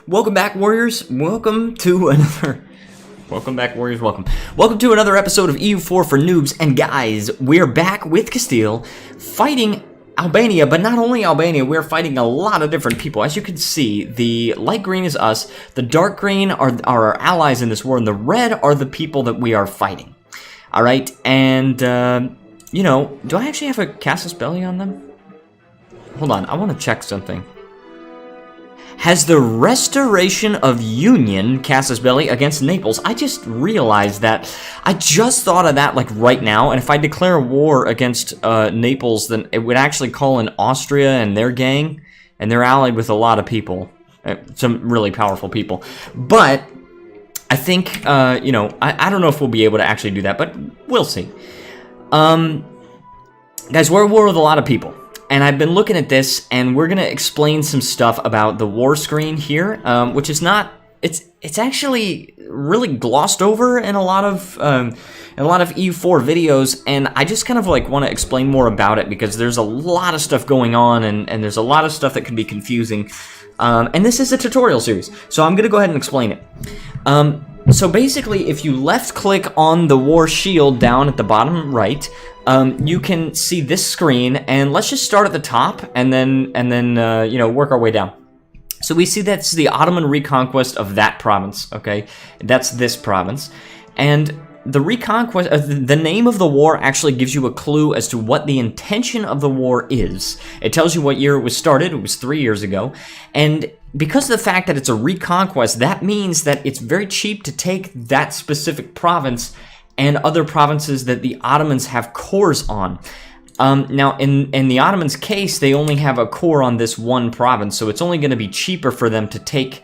Welcome back, Warriors. Welcome to another... Welcome back, Warriors. Welcome to another episode of EU4 for Noobs. And guys, we're back with Castile, fighting Albania. But not only Albania, we're fighting a lot of different people. As you can see, the light green is us, the dark green are our allies in this war, and the red are the people that we are fighting. Alright, and, you know, do I actually have a casus belli on them? Hold on, I want to check something. Has the restoration of union casus belli against Naples? I just realized that. I just thought of that like right now, and if I declare a war against Naples, then it would actually call in Austria and their gang, and they're allied with a lot of people, some really powerful people. But I think, you know, I don't know if we'll be able to actually do that, but we'll see. Guys, we're at war with a lot of people. And I've been looking at this, and we're gonna explain some stuff about the war screen here, which is not. It's actually really glossed over in a lot of EU4 videos, and I just kind of like want to explain more about it because there's a lot of stuff going on, and there's a lot of stuff that can be confusing. And this is a tutorial series, so I'm gonna go ahead and explain it. So basically, if you left-click on the war shield down at the bottom right, you can see this screen, and let's just start at the top, and then you know, work our way down. So we see that's the Ottoman reconquest of that province. Okay, that's this province, and the reconquest, the name of the war actually gives you a clue as to what the intention of the war is. It tells you what year it was started. It was 3 years ago, and because of the fact that it's a reconquest, that means that it's very cheap to take that specific province and other provinces that the Ottomans have cores on. Now, in the Ottomans' case, they only have a core on this one province, so it's only going to be cheaper for them to take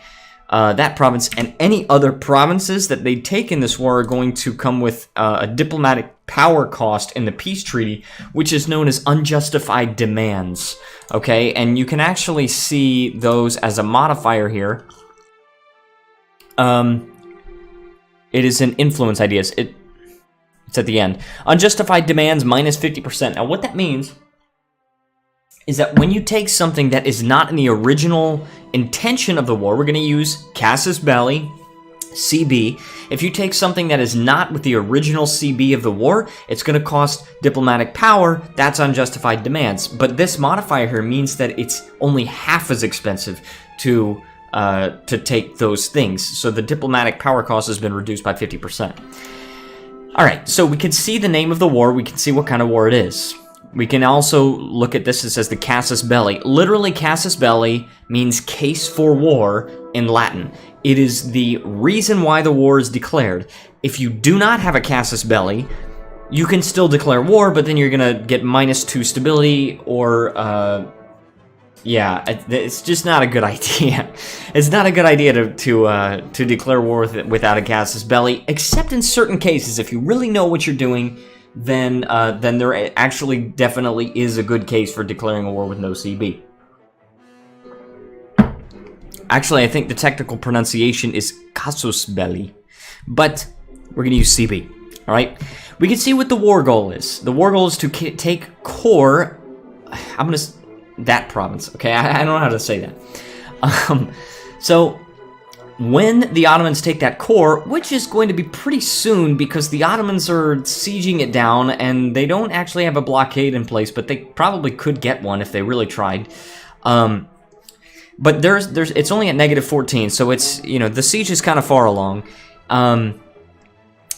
that province, and any other provinces that they take in this war are going to come with a diplomatic power cost in the peace treaty, which is known as unjustified demands. Okay, and you can actually see those as a modifier here. It is an influence ideas. It's at the end. Unjustified demands minus 50%. Now, what that means is that when you take something that is not in the original intention of the war, we're going to use casus belli, CB. If you take something that is not with the original CB of the war, it's going to cost diplomatic power. That's unjustified demands. But this modifier here means that it's only half as expensive to take those things. So the diplomatic power cost has been reduced by 50%. All right, so we can see the name of the war. We can see what kind of war it is. We can also look at this. It says the casus belli. Literally, casus belli means case for war in Latin. It is the reason why the war is declared. If you do not have a casus belli, you can still declare war, but then you're going to get -2 stability, or, yeah, it's just not a good idea. It's not a good idea to declare war without a casus belli, except in certain cases. If you really know what you're doing, then there actually definitely is a good case for declaring a war with no CB. Actually, I think the technical pronunciation is casus belli, but we're going to use CB, all right? We can see what the war goal is. The war goal is to take core, that province, okay? I don't know how to say that. So when the Ottomans take that core, which is going to be pretty soon because the Ottomans are sieging it down, and they don't actually have a blockade in place, but they probably could get one if they really tried. But it's only at -14, so it's, you know, the siege is kind of far along.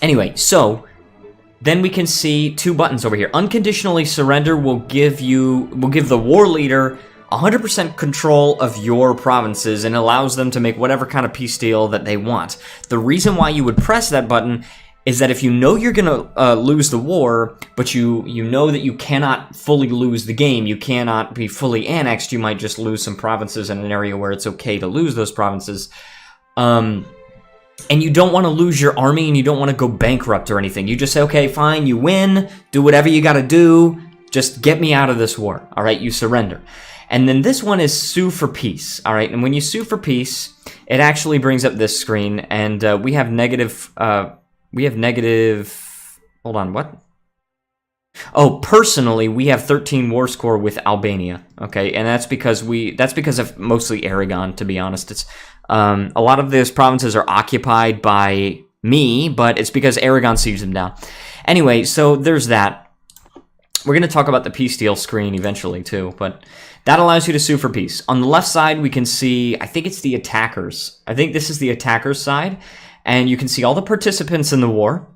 Anyway, so then we can see 2 buttons over here. Unconditionally surrender will give the war leader 100% control of your provinces and allows them to make whatever kind of peace deal that they want. The reason why you would press that button is that if you know you're going to lose the war, but you know that you cannot fully lose the game, you cannot be fully annexed, you might just lose some provinces in an area where it's okay to lose those provinces. And you don't want to lose your army, and you don't want to go bankrupt or anything. You just say, okay, fine, you win, do whatever you got to do, just get me out of this war, all right? You surrender. And then this one is sue for peace, all right? And when you sue for peace, it actually brings up this screen, and we have negative, hold on, what? Oh, personally, we have 13 war score with Albania. Okay, and that's because of mostly Aragon. To be honest, it's a lot of those provinces are occupied by me, but it's because Aragon sieged them down. Anyway, so there's that. We're going to talk about the peace deal screen eventually too, but that allows you to sue for peace. On the left side, we can see, I think it's the attackers. I think this is the attackers side, and you can see all the participants in the war.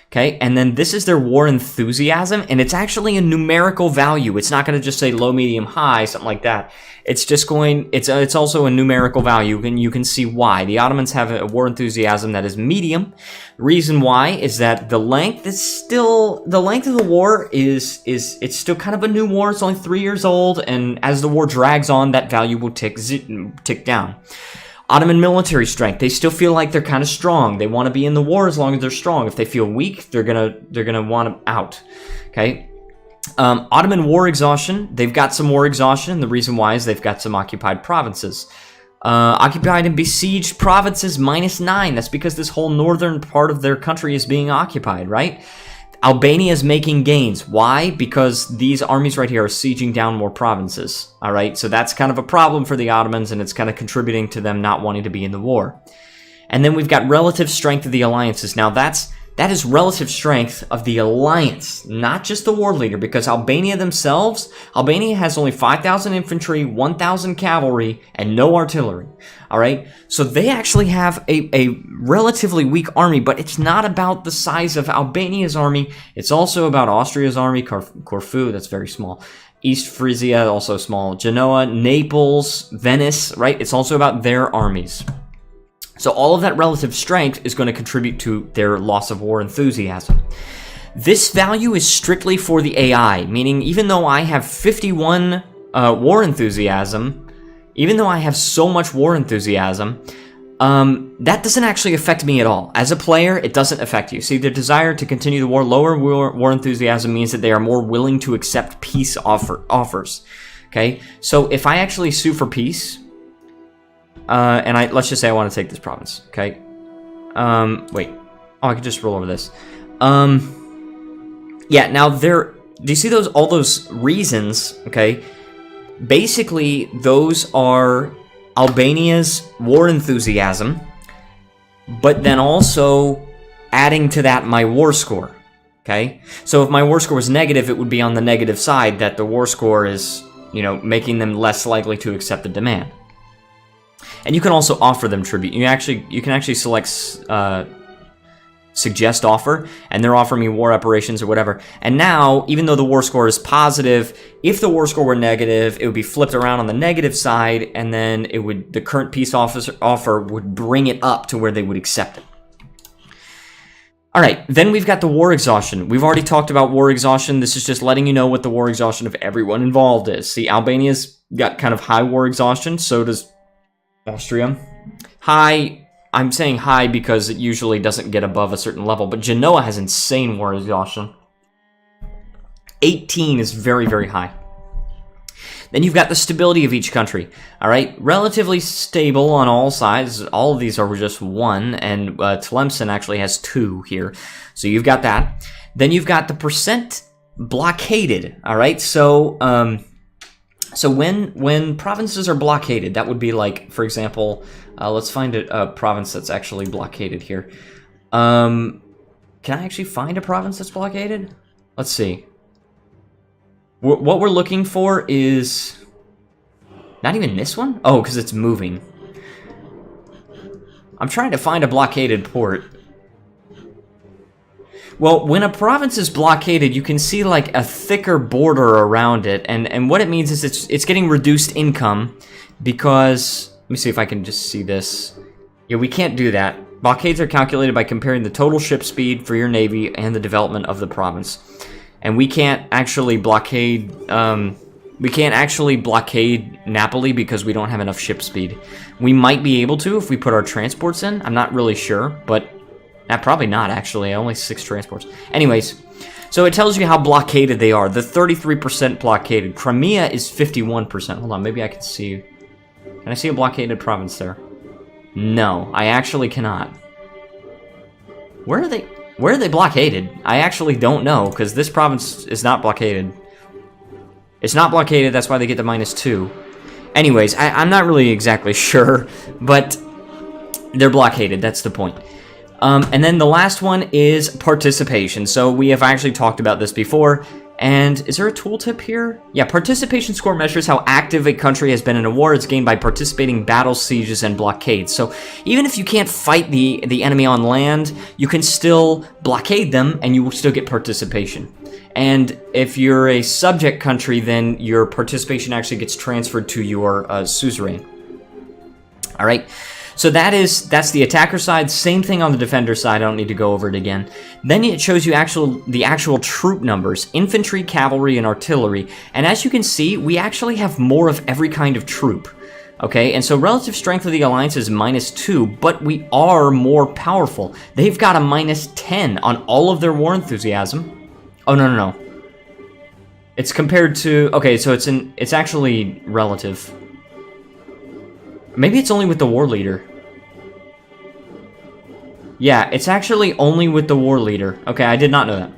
Okay, and then this is their war enthusiasm, and it's actually a numerical value. It's not going to just say low, medium, high, something like that. It's just going, it's also a numerical value, and you can see why. The Ottomans have a war enthusiasm that is medium. The reason why is that the length of the war is it's still kind of a new war. It's only 3 years old, and as the war drags on, that value will tick down. Ottoman military strength, they still feel like they're kind of strong. They want to be in the war as long as they're strong. If they feel weak, they're gonna want out. Okay. Ottoman war exhaustion, they've got some war exhaustion. The reason why is they've got some occupied provinces. Occupied and besieged provinces -9. That's because this whole northern part of their country is being occupied, right? Albania is making gains. Why? Because these armies right here are sieging down more provinces. All right, so that's kind of a problem for the Ottomans, and it's kind of contributing to them not wanting to be in the war. And then we've got relative strength of the alliances. Now that is relative strength of the alliance, not just the war leader, because Albania has only 5,000 infantry, 1,000 cavalry, and no artillery. All right, so they actually have a relatively weak army, but it's not about the size of Albania's army. It's also about Austria's army, Corfu, that's very small. East Frisia, also small. Genoa, Naples, Venice, right? It's also about their armies. So all of that relative strength is going to contribute to their loss of war enthusiasm. This value is strictly for the AI, meaning even though I have 51 war enthusiasm, even though I have so much war enthusiasm, that doesn't actually affect me at all. As a player, it doesn't affect you. See, the desire to continue the war, lower war enthusiasm means that they are more willing to accept peace offers. Okay, so if I actually sue for peace, and let's just say I want to take this province, okay? Wait. Oh, I could just roll over this. Yeah, now do you see all those reasons, okay? Basically, those are Albania's war enthusiasm, but then also adding to that my war score, okay? So if my war score was negative, it would be on the negative side that the war score is, making them less likely to accept the demand. And you can also offer them tribute. You can actually select suggest offer, and they're offering me war reparations or whatever. And now, even though the war score is positive, if the war score were negative, it would be flipped around on the negative side, and then the current peace offer would bring it up to where they would accept it. All right, then we've got the war exhaustion. We've already talked about war exhaustion. This is just letting you know what the war exhaustion of everyone involved is. See, Albania's got kind of high war exhaustion, so does Austria. High, I'm saying high because it usually doesn't get above a certain level, but Genoa has insane war exhaustion. 18 is very, very high. Then you've got the stability of each country. All right, relatively stable on all sides. All of these are just 1, and Tlemcen actually has 2 here. So you've got that. Then you've got the percent blockaded. All right, so when provinces are blockaded, that would be like, for example, let's find a province that's actually blockaded here. Can I actually find a province that's blockaded? Let's see. What we're looking for is not even this one? Oh, because it's moving. I'm trying to find a blockaded port. Well, when a province is blockaded, you can see like a thicker border around it, and what it means is it's getting reduced income because, let me see if I can just see this. Yeah, we can't do that. Blockades are calculated by comparing the total ship speed for your navy and the development of the province. And we can't actually blockade Napoli because we don't have enough ship speed. We might be able to if we put our transports in. I'm not really sure, but probably not, actually. Only 6 transports. Anyways, so it tells you how blockaded they are. The 33% blockaded. Crimea is 51%. Hold on, maybe I can see. Can I see a blockaded province there? No, I actually cannot. Where are they? Where are they blockaded? I actually don't know, because this province is not blockaded. It's not blockaded, that's why they get the -2. Anyways, I'm not really exactly sure, but they're blockaded, that's the point. And then the last one is participation. So we have actually talked about this before. And is there a tooltip here? Yeah, participation score measures how active a country has been in a war. It's gained by participating in battles, sieges, and blockades. So even if you can't fight the enemy on land, you can still blockade them and you will still get participation. And if you're a subject country, then your participation actually gets transferred to your suzerain. All right. So that's the attacker side. Same thing on the defender side. I don't need to go over it again. Then it shows you the actual troop numbers: infantry, cavalry, and artillery. And as you can see, we actually have more of every kind of troop. Okay, and so relative strength of the alliance is -2, but we are more powerful. They've got a -10 on all of their war enthusiasm. Oh, no. It's compared to... Okay, so it's actually relative. Maybe it's only with the war leader. Yeah, it's actually only with the war leader. Okay, I did not know that.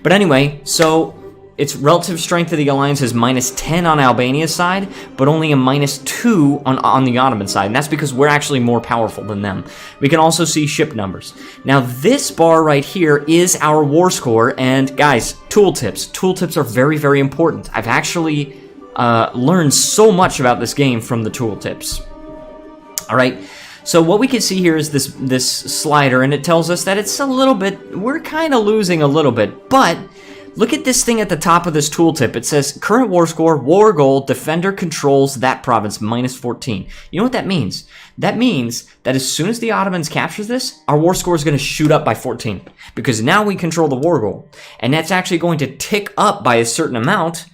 But anyway, so its relative strength of the alliance is -10 on Albania's side, but only a -2 on the Ottoman side. And that's because we're actually more powerful than them. We can also see ship numbers. Now, this bar right here is our war score. And guys, tooltips. Tooltips are very, very important. I've actually... learned so much about this game from the tooltips. All right, so what we can see here is this slider, and it tells us that it's a little bit, we're kind of losing a little bit, but look at this thing at the top of this tooltip. It says current war score, war goal, defender controls that province, -14. You know what that means? That means that as soon as the Ottomans capture this, our war score is going to shoot up by 14, because now we control the war goal, and that's actually going to tick up by a certain amount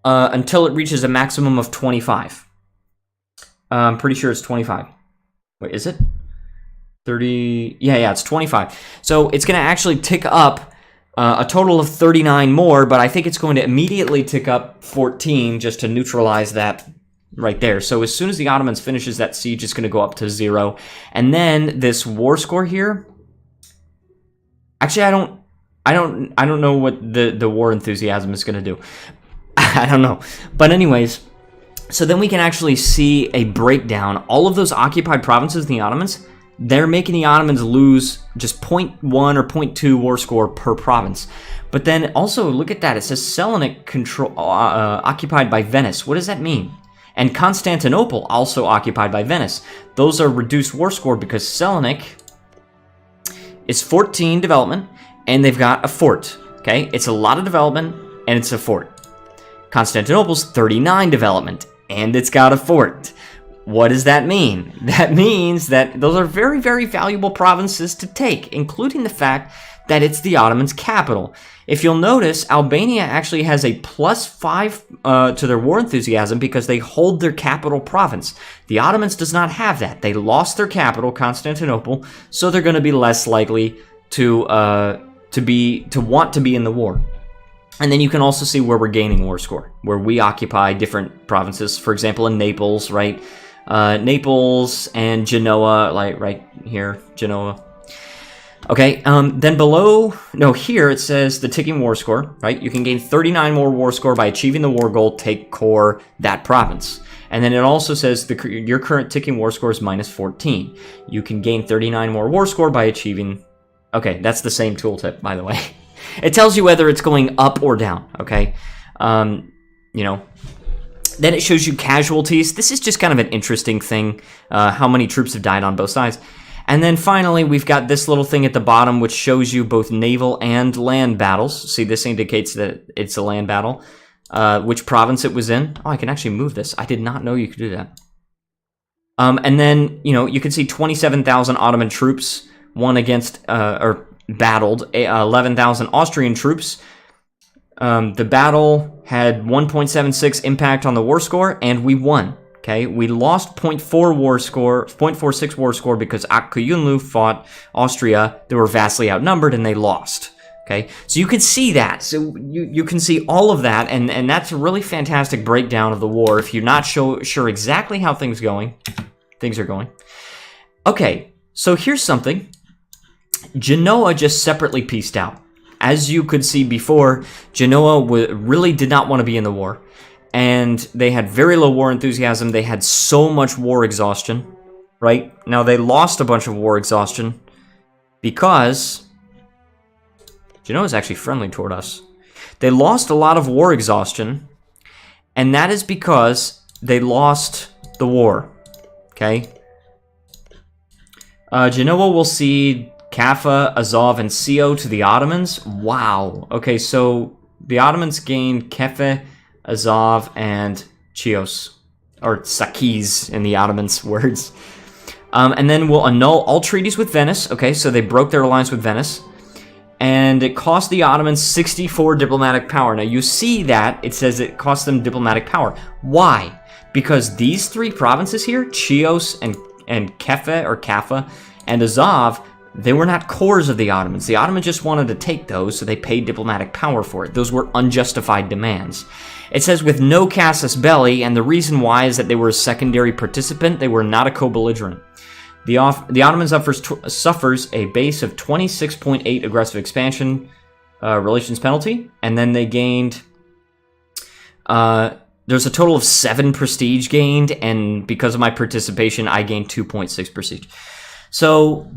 until it reaches a maximum of 25. I'm pretty sure it's 25. Wait, is it? 30... Yeah, it's 25. So it's going to actually tick up a total of 39 more, but I think it's going to immediately tick up 14 just to neutralize that right there. So as soon as the Ottomans finishes that siege, it's going to go up to 0. And then this war score here... Actually, I don't know what the war enthusiasm is going to do. I don't know. But anyways, so then we can actually see a breakdown. All of those occupied provinces in the Ottomans, they're making the Ottomans lose just 0.1 or 0.2 war score per province. But then also, look at that. It says Salonik occupied by Venice. What does that mean? And Constantinople also occupied by Venice. Those are reduced war score because Salonik is 14 development, and they've got a fort. Okay? It's a lot of development, and it's a fort. Constantinople's 39 development, and it's got a fort. What does that mean? That means that those are very, very valuable provinces to take, including the fact that it's the Ottomans' capital. If you'll notice, Albania actually has a +5 to their war enthusiasm because they hold their capital province. The Ottomans does not have that. They lost their capital, Constantinople, so they're going to be less likely to want to be in the war. And then you can also see where we're gaining war score, where we occupy different provinces. For example, in Naples, right? Naples and Genoa, like right here, Genoa. Okay, then below, no, here it says the ticking war score, right? You can gain 39 more war score by achieving the war goal, take core that province. And then it also says your current ticking war score is -14. You can gain 39 more war score by achieving... Okay, that's the same tooltip, by the way. It tells you whether it's going up or down, okay? You know, then it shows you casualties. This is just kind of an interesting thing, how many troops have died on both sides. And then finally, we've got this little thing at the bottom, which shows you both naval and land battles. See, this indicates that it's a land battle. Which province it was in. Oh, I can actually move this. I did not know you could do that. And then, you know, you can see 27,000 Ottoman troops won against, or battled 11,000 Austrian troops. The battle had 1.76 impact on the war score, and we won. Okay, we lost 0.4 war score, 0.46 war score because Akkuyunlu fought Austria. They were vastly outnumbered, and they lost. Okay, so you can see that. So you can see all of that, and that's a really fantastic breakdown of the war. If you're not sure exactly how things are going. Okay, so here's something. Genoa just separately pieced out. As you could see before, Genoa really did not want to be in the war. And they had very low war enthusiasm. They had so much war exhaustion, right? Now, they lost a bunch of war exhaustion because Genoa is actually friendly toward us. They lost a lot of war exhaustion, and that is because they lost the war, okay? Genoa will cede Kaffa, Azov, and Sio to the Ottomans. Wow. Okay, so the Ottomans gained Keffe, Azov, and Chios, or Sakis in the Ottomans' words. And then we'll annul all treaties with Venice. Okay, so they broke their alliance with Venice. And it cost the Ottomans 64 diplomatic power. Now, you see that it says it cost them diplomatic power. Why? Because these three provinces here, Chios and Keffe, or Kaffa, and Azov, they were not cores of the Ottomans. The Ottomans just wanted to take those, so they paid diplomatic power for it. Those were unjustified demands. It says with no casus belli, and the reason why is that they were a secondary participant. They were not a co-belligerent. The Ottoman suffers a base of 26.8 aggressive expansion relations penalty, and then they gained... there's a total of 7 prestige gained, and because of my participation, I gained 2.6 prestige. So...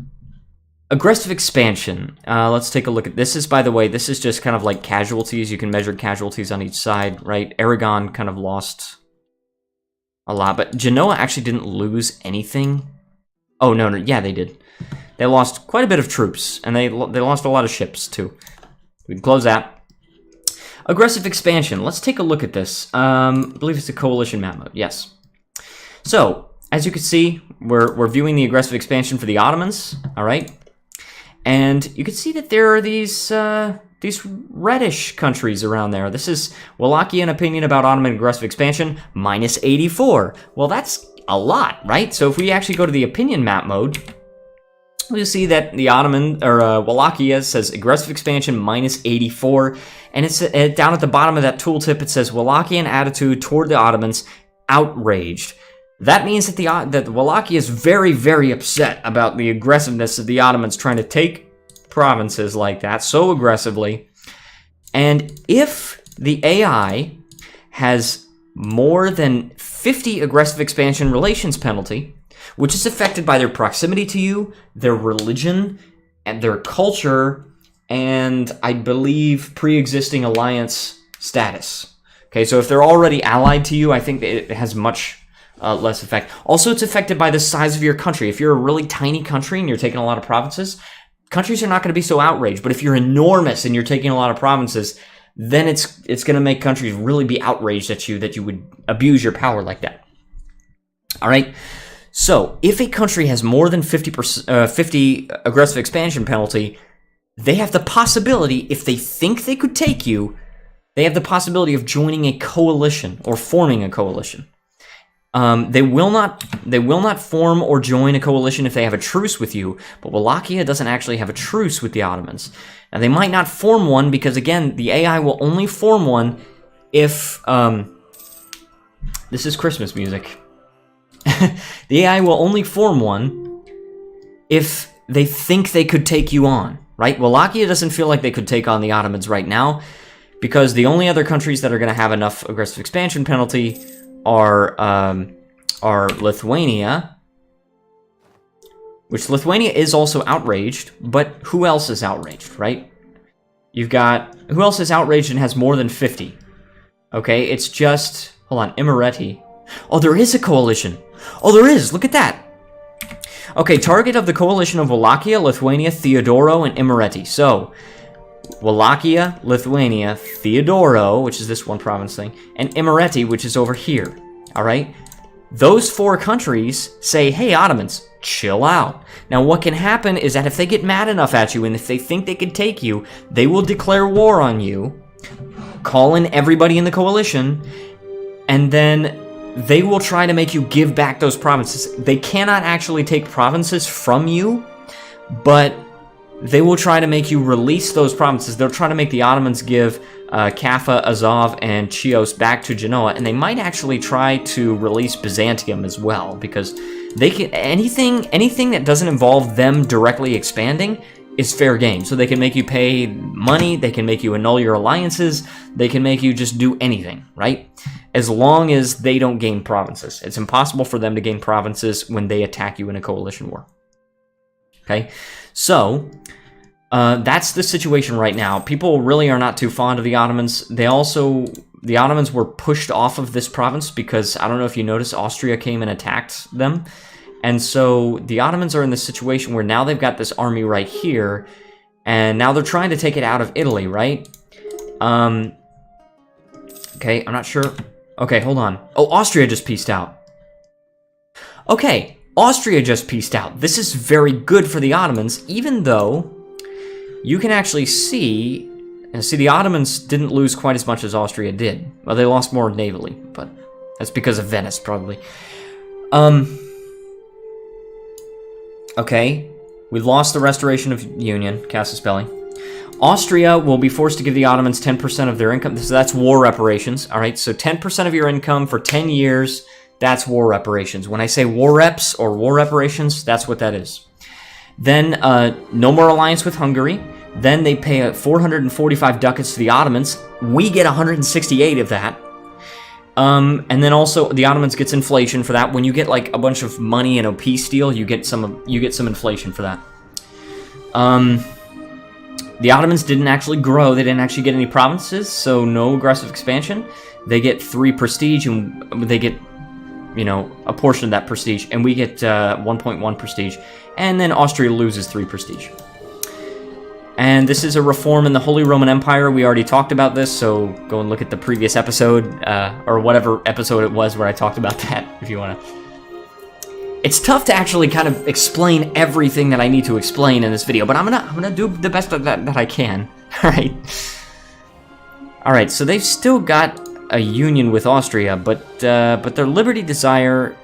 aggressive expansion. Let's take a look at this. Is, by the way, this is just kind of like casualties. You can measure casualties on each side, right? Aragon kind of lost a lot, but Genoa actually didn't lose anything. Oh, no, yeah, they did. They lost quite a bit of troops, and they lost a lot of ships, too. We can close that. Aggressive expansion. Let's take a look at this. I believe it's a coalition map mode. Yes. So, as you can see, we're viewing the aggressive expansion for the Ottomans, all right? And you can see that there are these reddish countries around there. This is Wallachia opinion about Ottoman aggressive expansion, minus 84. Well, that's a lot, right? So if we actually go to the opinion map mode, we'll see that the Wallachia says aggressive expansion, minus 84. And it's down at the bottom of that tooltip, it says Wallachian attitude toward the Ottomans, outraged. That means that Wallachia is very, very upset about the aggressiveness of the Ottomans trying to take provinces like that so aggressively. And if the AI has more than 50 aggressive expansion relations penalty, which is affected by their proximity to you, their religion, and their culture, and I believe pre-existing alliance status. Okay, so if they're already allied to you, I think it has much... less effect. Also, it's affected by the size of your country. If you're a really tiny country and you're taking a lot of provinces, countries are not going to be so outraged. But if you're enormous and you're taking a lot of provinces, then it's going to make countries really be outraged at you that you would abuse your power like that. All right. So, if a country has more than 50 aggressive expansion penalty, they have the possibility, if they think they could take you, they have the possibility of joining a coalition or forming a coalition. They will not form or join a coalition if they have a truce with you, but Wallachia doesn't actually have a truce with the Ottomans. Now, they might not form one because, again, the AI will only form one if, this is Christmas music. The AI will only form one if they think they could take you on, right? Wallachia doesn't feel like they could take on the Ottomans right now because the only other countries that are going to have enough aggressive expansion penalty are Lithuania, which Lithuania is also outraged, but who else is outraged, right? You've got, who else is outraged and has more than 50? Okay, it's just, hold on, Imereti. Oh, there is a coalition. Oh, there is, look at that. Okay, target of the coalition of Wallachia, Lithuania, Theodoro, and Imereti. So, Wallachia, Lithuania, Theodoro, which is this one province thing, and Imereti, which is over here, all right? Those 4 countries say, hey, Ottomans, chill out. Now, what can happen is that if they get mad enough at you and if they think they can take you, they will declare war on you, call in everybody in the coalition, and then they will try to make you give back those provinces. They cannot actually take provinces from you, but they will try to make you release those provinces. They'll try to make the Ottomans give Kaffa, Azov, and Chios back to Genoa, and they might actually try to release Byzantium as well, because they can anything that doesn't involve them directly expanding is fair game. So they can make you pay money, they can make you annul your alliances, they can make you just do anything, right? As long as they don't gain provinces. It's impossible for them to gain provinces when they attack you in a coalition war. Okay, so that's the situation right now. People really are not too fond of the Ottomans. The Ottomans were pushed off of this province because, I don't know if you noticed, Austria came and attacked them. And so the Ottomans are in this situation where now they've got this army right here, and now they're trying to take it out of Italy, right? Okay, I'm not sure. Okay, hold on. Oh, Austria just peaced out. Okay, Austria just peaced out. This is very good for the Ottomans, even though you can actually see, the Ottomans didn't lose quite as much as Austria did. Well, they lost more navally, but that's because of Venice, probably. Okay, we lost the Restoration of Union, Casus Belli. Austria will be forced to give the Ottomans 10% of their income. So that's war reparations, all right? So 10% of your income for 10 years, that's war reparations. When I say war reps or war reparations, that's what that is. Then no more alliance with Hungary. Then they pay 445 ducats to the Ottomans. We get 168 of that. And then also the Ottomans gets inflation for that. When you get like a bunch of money in a peace deal, you get some inflation for that. The Ottomans didn't actually grow. They didn't actually get any provinces, so no aggressive expansion. They get 3 prestige, and they get, you know, a portion of that prestige, and we get 1.1 prestige. And then Austria loses 3 prestige. And this is a reform in the Holy Roman Empire. We already talked about this, so go and look at the previous episode, or whatever episode it was where I talked about that, if you want to. It's tough to actually kind of explain everything that I need to explain in this video, but I'm gonna do the best that I can. All right. So they've still got a union with Austria, but their liberty desire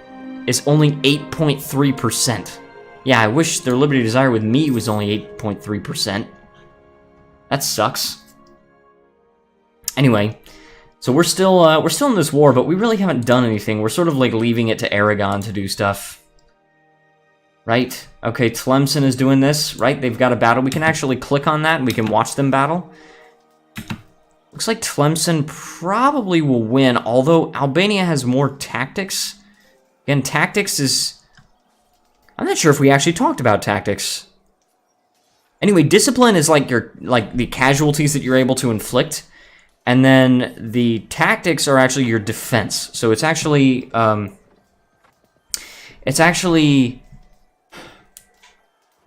is only 8.3%. Yeah, I wish their liberty desire with me was only 8.3%. That sucks. Anyway, so we're still in this war, but we really haven't done anything. We're sort of like leaving it to Aragon to do stuff. Right? Okay, Tlemcen is doing this, right? They've got a battle. We can actually click on that and we can watch them battle. Looks like Tlemcen probably will win, although Albania has more tactics. Again, tactics is... I'm not sure if we actually talked about tactics. Anyway, discipline is like the casualties that you're able to inflict, and then the tactics are actually your defense. So it's actually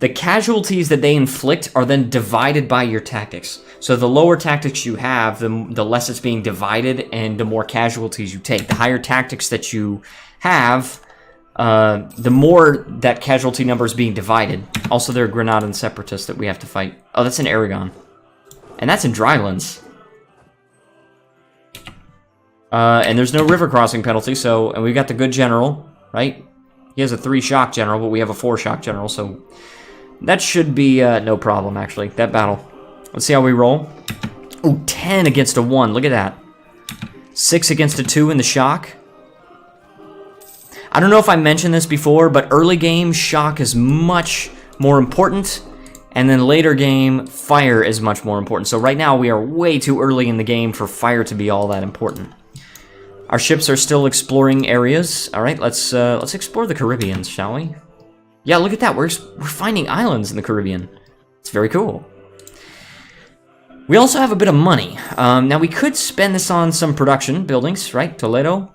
the casualties that they inflict are then divided by your tactics. So the lower tactics you have, the less it's being divided, and the more casualties you take. The higher tactics that you have, the more that casualty number is being divided. Also, there are Granadan separatists that we have to fight. Oh, that's in Aragon. And that's in Drylands. And there's no river crossing penalty, so... And we've got the good general, right? He has a 3 shock general, but we have a 4 shock general, so... That should be no problem, actually. That battle. Let's see how we roll. Oh, 10 against a 1. Look at that. 6 against a 2 in the shock. I don't know if I mentioned this before, but early game, shock is much more important. And then later game, fire is much more important. So right now, we are way too early in the game for fire to be all that important. Our ships are still exploring areas. All right, let's explore the Caribbean, shall we? Yeah, look at that. We're finding islands in the Caribbean. It's very cool. We also have a bit of money. Now, we could spend this on some production buildings, right? Toledo.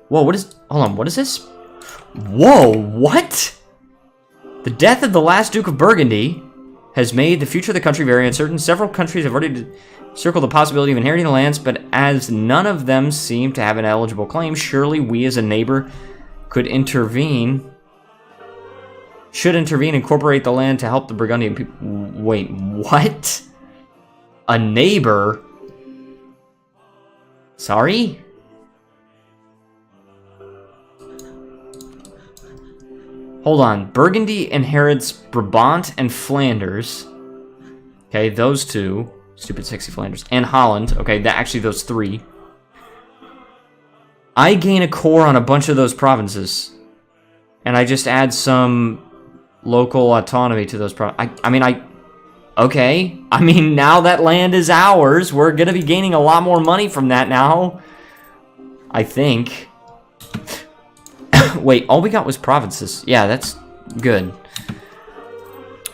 Whoa, what is... Hold on, what is this? Whoa, what? The death of the last Duke of Burgundy has made the future of the country very uncertain. Several countries have already circled the possibility of inheriting the lands, but as none of them seem to have an eligible claim, surely we as a neighbor could intervene... Should intervene, incorporate the land to help the Burgundian people. Wait, what? A neighbor? Sorry? Hold on. Burgundy inherits Brabant and Flanders. Okay, those 2. Stupid sexy Flanders. And Holland. Okay, actually those 3. I gain a core on a bunch of those provinces. And I just add some... local autonomy to those I mean, Okay. I mean, now that land is ours. We're going to be gaining a lot more money from that now. I think. Wait, all we got was provinces. Yeah, that's good.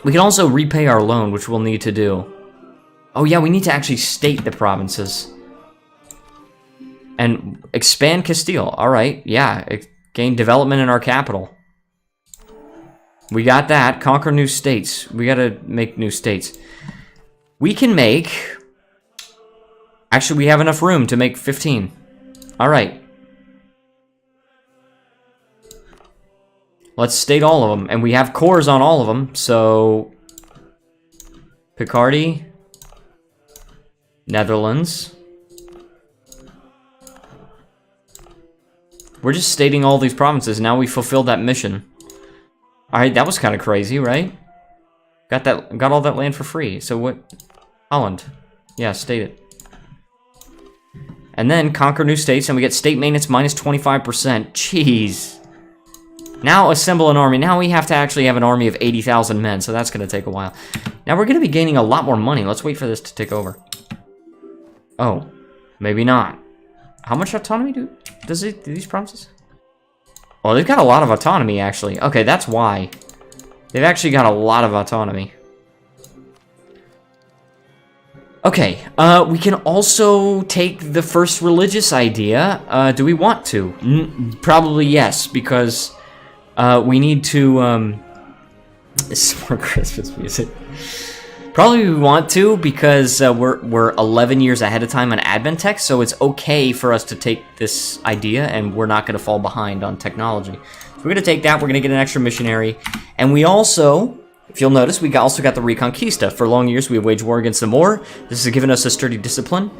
We can also repay our loan, which we'll need to do. Oh yeah, we need to actually state the provinces. And expand Castile. Alright, yeah. Gain development in our capital. We got that. Conquer new states. We gotta make new states. We can make... Actually, we have enough room to make 15. Alright. Let's state all of them. And we have cores on all of them, so... Picardy. Netherlands. We're just stating all these provinces. Now we fulfilled that mission. Alright, that was kind of crazy, right? Got all that land for free. So what? Holland. Yeah, state it. And then conquer new states, and we get state maintenance minus 25%. Jeez. Now assemble an army. Now we have to actually have an army of 80,000 men, so that's going to take a while. Now we're going to be gaining a lot more money. Let's wait for this to take over. Oh, maybe not. How much autonomy do these provinces? Oh, they've got a lot of autonomy, actually. Okay, that's why. They've actually got a lot of autonomy. Okay, we can also take the first religious idea. Do we want to? Probably yes, because we need to... It's more Christmas music. Probably we want to, because we're 11 years ahead of time on admin tech, so it's okay for us to take this idea, and we're not going to fall behind on technology. So we're going to take that, we're going to get an extra missionary, and we also, if you'll notice, we also got the Reconquista. For long years, we have waged war against the Moor. This has given us a sturdy discipline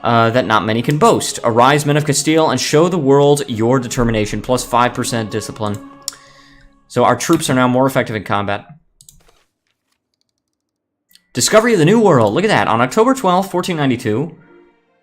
that not many can boast. Arise, men of Castile, and show the world your determination, plus 5% discipline. So our troops are now more effective in combat. Discovery of the New World. Look at that. On October 12th, 1492,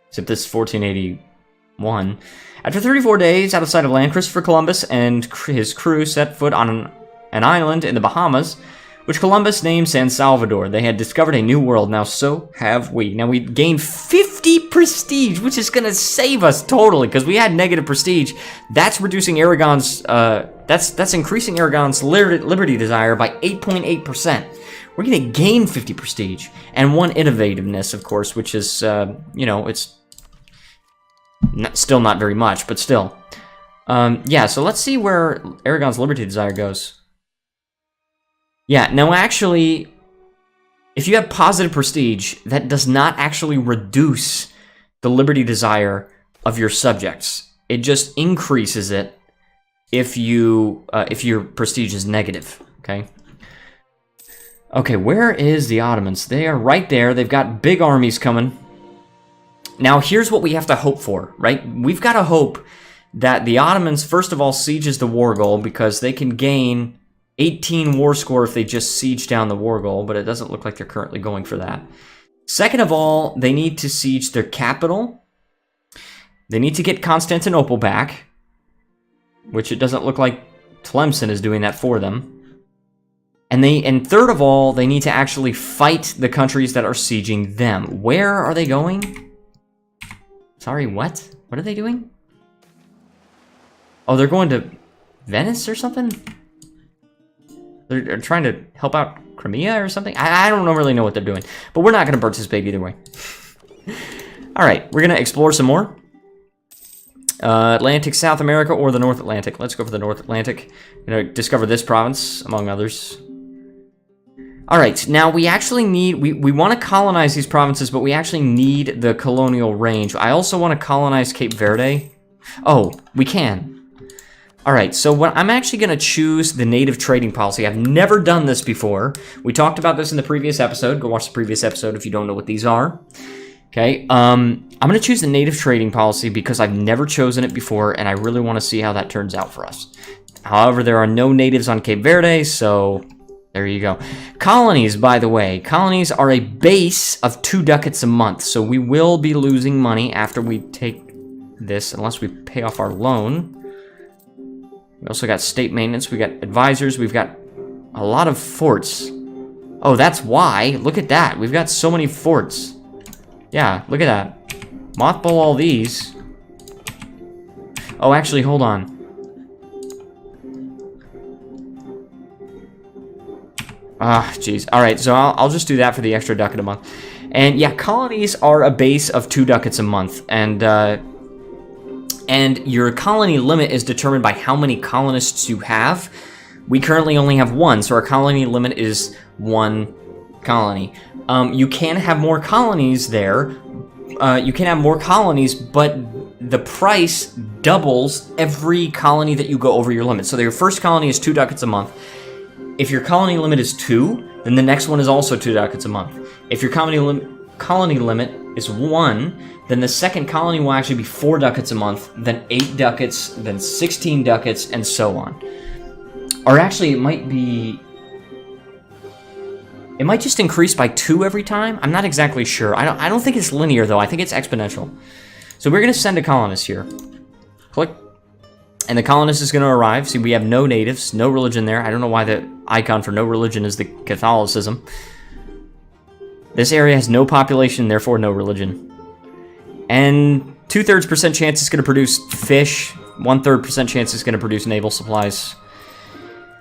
except this is 1481, after 34 days out of sight of land, Christopher Columbus and his crew set foot on an island in the Bahamas, which Columbus named San Salvador. They had discovered a new world. Now, so have we. Now, we gained 50 prestige, which is going to save us totally, because we had negative prestige. That's reducing Aragon's, that's increasing Aragon's liberty desire by 8.8%. We're going to gain 50 prestige, and 1 innovativeness, of course, which is, you know, it's still not very much, but still. Yeah, so let's see where Aragon's liberty desire goes. Yeah, no, actually, if you have positive prestige, that does not actually reduce the liberty desire of your subjects. It just increases it if your prestige is negative, okay? Okay, where is the Ottomans? They are right there. They've got big armies coming. Now, here's what we have to hope for, right? We've got to hope that the Ottomans, first of all, sieges the war goal, because they can gain 18 war score if they just siege down the war goal, but it doesn't look like they're currently going for that. Second of all, they need to siege their capital. They need to get Constantinople back, which it doesn't look like Tlemcen is doing that for them. And third of all, they need to actually fight the countries that are sieging them. Where are they going? Sorry, what? What are they doing? Oh, they're going to Venice or something? They're trying to help out Crimea or something? I don't really know what they're doing. But we're not going to participate either way. Alright, we're going to explore some more. Atlantic, South America, or the North Atlantic. Let's go for the North Atlantic. We're going to discover this province, among others. Alright, now we actually need... We want to colonize these provinces, but we actually need the colonial range. I also want to colonize Cape Verde. Oh, we can. Alright, so I'm actually going to choose the native trading policy. I've never done this before. We talked about this in the previous episode. Go watch the previous episode if you don't know what these are. Okay, I'm going to choose the native trading policy because I've never chosen it before, and I really want to see how that turns out for us. However, there are no natives on Cape Verde, so there you go. Colonies, by the way. Colonies are a base of 2 ducats a month, so we will be losing money after we take this, unless we pay off our loan. We also got state maintenance, we got advisors, we've got a lot of forts. Oh, that's why. Look at that. We've got so many forts. Yeah, look at that. Mothball all these. Oh, actually, hold on. Ah, jeez. Alright, so I'll just do that for the extra ducat a month. And yeah, colonies are a base of 2 ducats a month. And your colony limit is determined by how many colonists you have. We currently only have 1, so our colony limit is 1 colony. You can have more colonies there. You can have more colonies, but the price doubles every colony that you go over your limit. So your first colony is 2 ducats a month. If your colony limit is 2, then the next one is also 2 ducats a month. If your colony limit is 1, then the second colony will actually be 4 ducats a month, then 8 ducats, then 16 ducats, and so on. Or actually, it might just increase by 2 every time. I'm not exactly sure. I don't think it's linear, though. I think it's exponential. So we're going to send a colonist here. Click. And the colonist is going to arrive. See, we have no natives, no religion there. I don't know why the icon for no religion is the Catholicism. This area has no population, therefore no religion. And 2/3% chance it's going to produce fish. 1/3% chance it's going to produce naval supplies.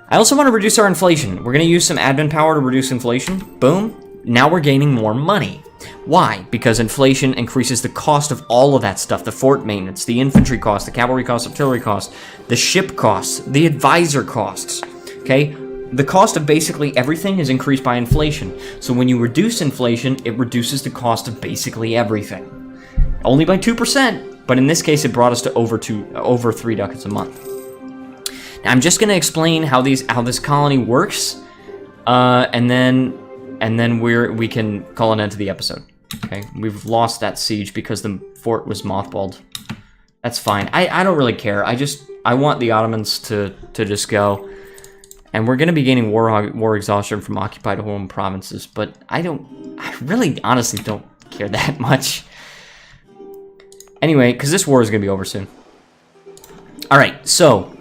I also want to reduce our inflation. We're going to use some admin power to reduce inflation. Boom. Now we're gaining more money. Why? Because inflation increases the cost of all of that stuff. The fort maintenance, the infantry cost, the cavalry cost, artillery cost, the ship costs, the advisor costs. Okay? The cost of basically everything is increased by inflation. So when you reduce inflation, it reduces the cost of basically everything. Only by 2%, but in this case it brought us to over 3 ducats a month. Now I'm just going to explain how this colony works, and then we can call an end to the episode. Okay, we've lost that siege because the fort was mothballed. That's fine. I don't really care. I want the Ottomans to just go, and we're going to be gaining war exhaustion from occupied home provinces. But I really honestly don't care that much. Anyway, because this war is going to be over soon. All right, so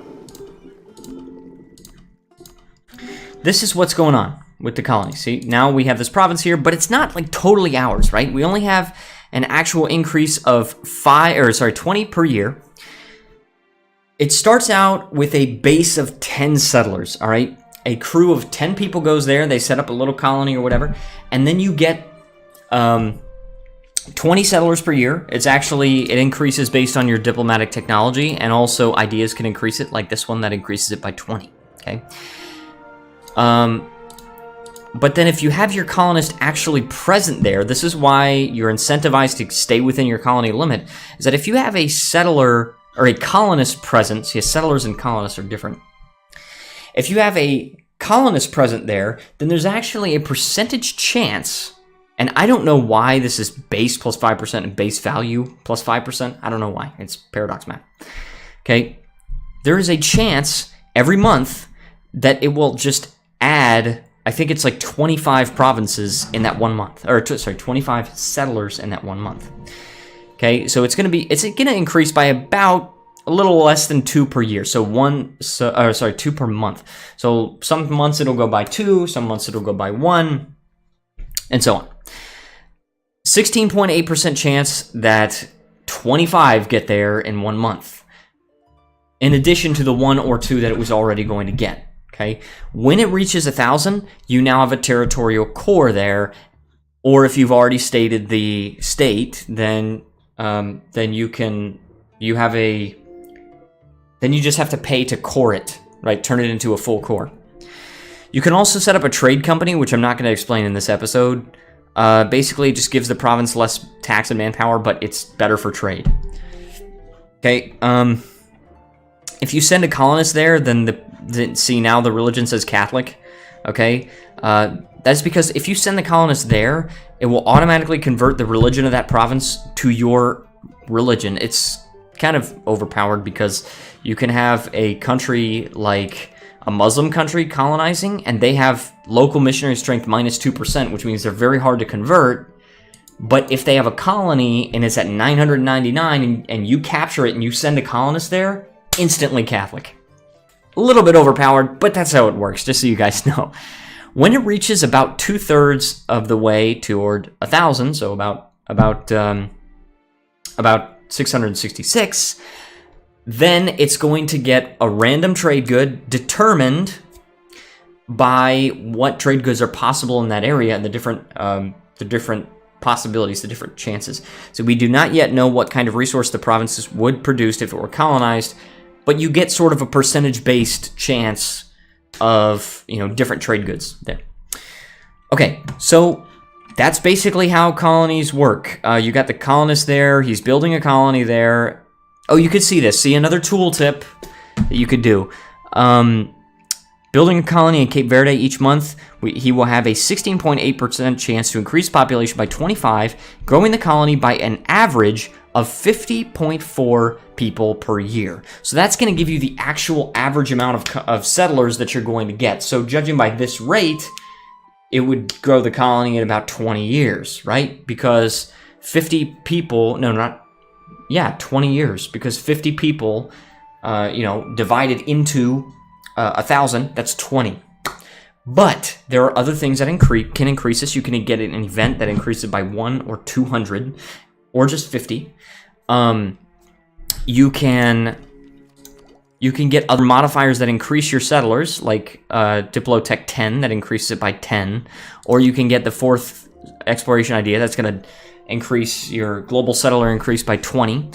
this is what's going on with the colony. See, now we have this province here, but it's not like totally ours, right? We only have an actual increase of 20 per year. It starts out with a base of 10 settlers, all right? A crew of 10 people goes there, they set up a little colony or whatever, and then you get 20 settlers per year. It increases based on your diplomatic technology, and also ideas can increase it, like this one that increases it by 20, okay? But then if you have your colonist actually present there, this is why you're incentivized to stay within your colony limit, is that if you have a settler or a colonist present, see, settlers and colonists are different. If you have a colonist present there, then there's actually a percentage chance, and I don't know why this is base plus 5% and base value plus 5%. I don't know why. It's paradox math. Okay? There is a chance every month that it will just add, I think it's like 25 provinces in that 1 month, or 25 settlers in that 1 month. Okay, so it's gonna increase by about a little less than 2 per year. So 2 per month. So some months it'll go by 2, some months it'll go by 1, and so on. 16.8% chance that 25 get there in 1 month, in addition to the 1 or 2 that it was already going to get. Okay, when it reaches 1,000, you now have a territorial core there, or if you've already stated the state, then you just have to pay to core it, right? Turn it into a full core. You can also set up a trade company, which I'm not going to explain in this episode. Basically, it just gives the province less tax and manpower, but it's better for trade. Okay, if you send a colonist there, then see, now the religion says Catholic. Okay, that's because if you send the colonist there, it will automatically convert the religion of that province to your religion. It's kind of overpowered because you can have a country like a Muslim country colonizing, and they have local missionary strength minus 2%, which means they're very hard to convert. But if they have a colony and it's at 999 and you capture it and you send a colonist there, instantly Catholic. A little bit overpowered, but that's how it works, just so you guys know. When it reaches about 2/3 of the way toward 1,000, so about 666, then it's going to get a random trade good determined by what trade goods are possible in that area and the different possibilities, the different chances. So we do not yet know what kind of resource the provinces would produce if it were colonized, but you get sort of a percentage-based chance of, different trade goods there. Okay, so that's basically how colonies work. You got the colonist there. He's building a colony there. Oh, you could see this. See, another tooltip that you could do. Building a colony in Cape Verde each month, he will have a 16.8% chance to increase population by 25, growing the colony by an average of 50.4 people per year. So that's going to give you the actual average amount of settlers that you're going to get. So judging by this rate, it would grow the colony in about 20 years, right? Because 50 people, 20 years, because 50 people, divided into 1,000, that's 20. But there are other things that can increase this. You can get an event that increases by 1 or 200, or just 50. You can get other modifiers that increase your settlers, like Diplotech 10 that increases it by 10, or you can get the 4th exploration idea that's going to increase your global settler increase by 20.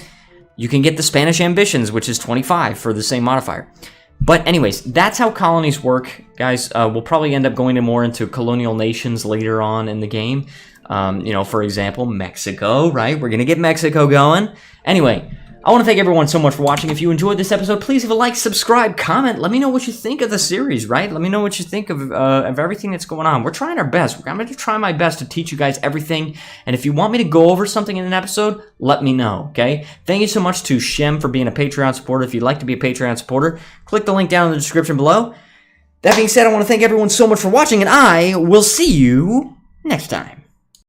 You can get the Spanish ambitions, which is 25 for the same modifier. But anyways, that's how colonies work, guys. We'll probably end up going more into colonial nations later on in the game. For example, Mexico, right? We're going to get Mexico going. Anyway, I want to thank everyone so much for watching. If you enjoyed this episode, please leave a like, subscribe, comment. Let me know what you think of the series, right? Let me know what you think of everything that's going on. We're trying our best. I'm going to try my best to teach you guys everything. And if you want me to go over something in an episode, let me know, okay? Thank you so much to Shem for being a Patreon supporter. If you'd like to be a Patreon supporter, click the link down in the description below. That being said, I want to thank everyone so much for watching, and I will see you next time.